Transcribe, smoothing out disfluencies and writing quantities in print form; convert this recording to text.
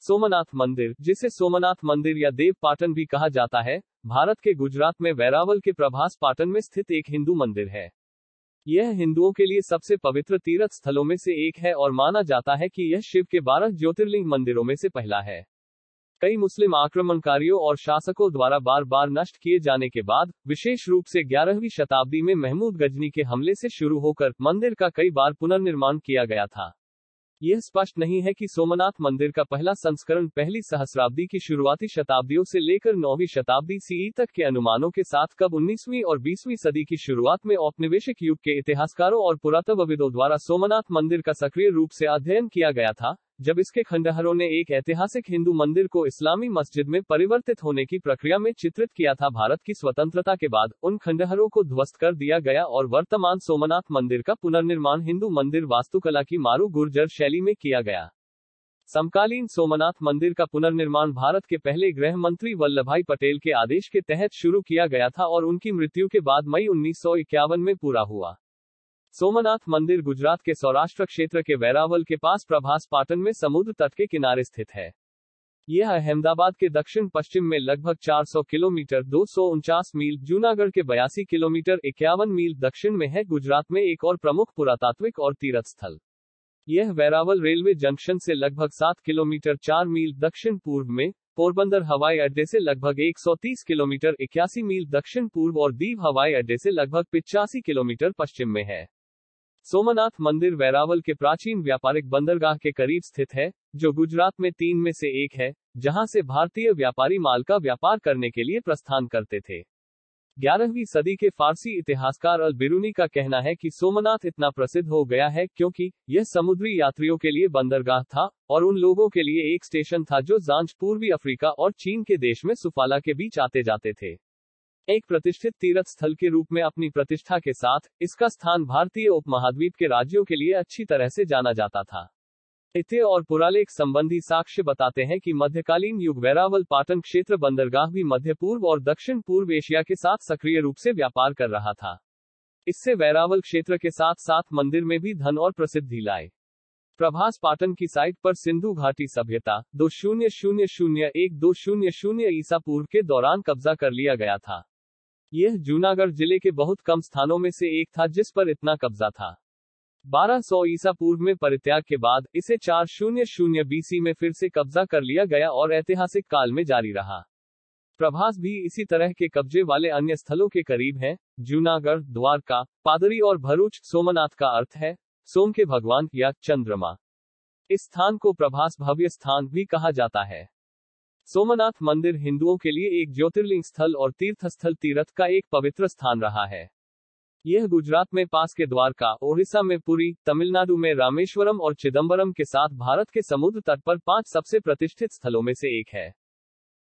सोमनाथ मंदिर, जिसे सोमनाथ मंदिर या देव पाटन भी कहा जाता है, भारत के गुजरात में वेरावल के प्रभास पाटन में स्थित एक हिंदू मंदिर है। यह हिंदुओं के लिए सबसे पवित्र तीर्थ स्थलों में से एक है और माना जाता है कि यह शिव के 12 ज्योतिर्लिंग मंदिरों में से पहला है। कई मुस्लिम आक्रमणकारियों और शासकों द्वारा बार बार नष्ट किए जाने के बाद, विशेष रूप से 11वीं शताब्दी में महमूद गजनी के हमले से शुरू होकर मंदिर का कई बार पुनर्निर्माण किया गया था। यह स्पष्ट नहीं है कि सोमनाथ मंदिर का पहला संस्करण पहली सहस्राब्दी की शुरुआती शताब्दियों से लेकर 9वीं शताब्दी सीई तक के अनुमानों के साथ कब 19वीं और 20वीं सदी की शुरुआत में औपनिवेशिक युग के इतिहासकारों और पुरातत्वविदों द्वारा सोमनाथ मंदिर का सक्रिय रूप से अध्ययन किया गया था, जब इसके खंडहरों ने एक ऐतिहासिक हिंदू मंदिर को इस्लामी मस्जिद में परिवर्तित होने की प्रक्रिया में चित्रित किया था। भारत की स्वतंत्रता के बाद उन खंडहरों को ध्वस्त कर दिया गया और वर्तमान सोमनाथ मंदिर का पुनर्निर्माण हिंदू मंदिर वास्तुकला की मारू गुर्जर शैली में किया गया। समकालीन सोमनाथ मंदिर का पुनर्निर्माण भारत के पहले गृह मंत्री वल्लभभाई पटेल के आदेश के तहत शुरू किया गया था और उनकी मृत्यु के बाद मई 1951 में पूरा हुआ। सोमनाथ मंदिर गुजरात के सौराष्ट्र क्षेत्र के वेरावल के पास प्रभास पाटन में समुद्र तट के किनारे स्थित है। यह अहमदाबाद के दक्षिण पश्चिम में लगभग 400 किलोमीटर 249 मील, जूनागढ़ के 82 किलोमीटर 51 मील दक्षिण में है। गुजरात में एक और प्रमुख पुरातात्विक और तीर्थ स्थल। यह वेरावल रेलवे जंक्शन से लगभग 7 किलोमीटर 4 मील दक्षिण पूर्व में, पोरबंदर हवाई अड्डे से लगभग 130 किलोमीटर 81 मील दक्षिण पूर्व और दीव हवाई अड्डे से लगभग 85 किलोमीटर पश्चिम में है। सोमनाथ मंदिर वेरावल के प्राचीन व्यापारिक बंदरगाह के करीब स्थित है, जो गुजरात में 3 में से एक है, जहां से भारतीय व्यापारी माल का व्यापार करने के लिए प्रस्थान करते थे। 11वीं सदी के फारसी इतिहासकार अल बिरूनी का कहना है कि सोमनाथ इतना प्रसिद्ध हो गया है क्योंकि यह समुद्री यात्रियों के लिए बंदरगाह था और उन लोगों के लिए एक स्टेशन था जो जांच पूर्वी अफ्रीका और चीन के देश में सुफाला के बीच आते जाते थे। एक प्रतिष्ठित तीर्थ स्थल के रूप में अपनी प्रतिष्ठा के साथ, इसका स्थान भारतीय उपमहाद्वीप के राज्यों के लिए अच्छी तरह से जाना जाता था। इतिहास और पुरालेख संबंधी साक्ष्य बताते हैं कि मध्यकालीन युग वेरावल पाटन क्षेत्र बंदरगाह भी मध्य पूर्व और दक्षिण पूर्व एशिया के साथ सक्रिय रूप से व्यापार कर रहा था। इससे वेरावल क्षेत्र के साथ साथ मंदिर में भी धन और प्रसिद्धि लाए। प्रभास पाटन की साइट पर सिंधु घाटी सभ्यता 2001-2000 ईसा पूर्व के दौरान कब्जा कर लिया गया था। यह जूनागढ़ जिले के बहुत कम स्थानों में से एक था जिस पर इतना कब्जा था। 1200 ईसा पूर्व में परित्याग के बाद इसे 400 बीसी में फिर से कब्जा कर लिया गया और ऐतिहासिक काल में जारी रहा। प्रभास भी इसी तरह के कब्जे वाले अन्य स्थलों के करीब है। जूनागढ़, द्वारका, पादरी और भरूच। सोमनाथ का अर्थ है सोम के भगवान या चंद्रमा। इस स्थान को प्रभास भव्य स्थान भी कहा जाता है। सोमनाथ मंदिर हिंदुओं के लिए एक ज्योतिर्लिंग स्थल और तीर्थस्थल तीर्थ का एक पवित्र स्थान रहा है। यह गुजरात में पास के द्वारका, ओडिशा में पुरी, तमिलनाडु में रामेश्वरम और चिदंबरम के साथ भारत के समुद्र तट पर 5 सबसे प्रतिष्ठित स्थलों में से एक है।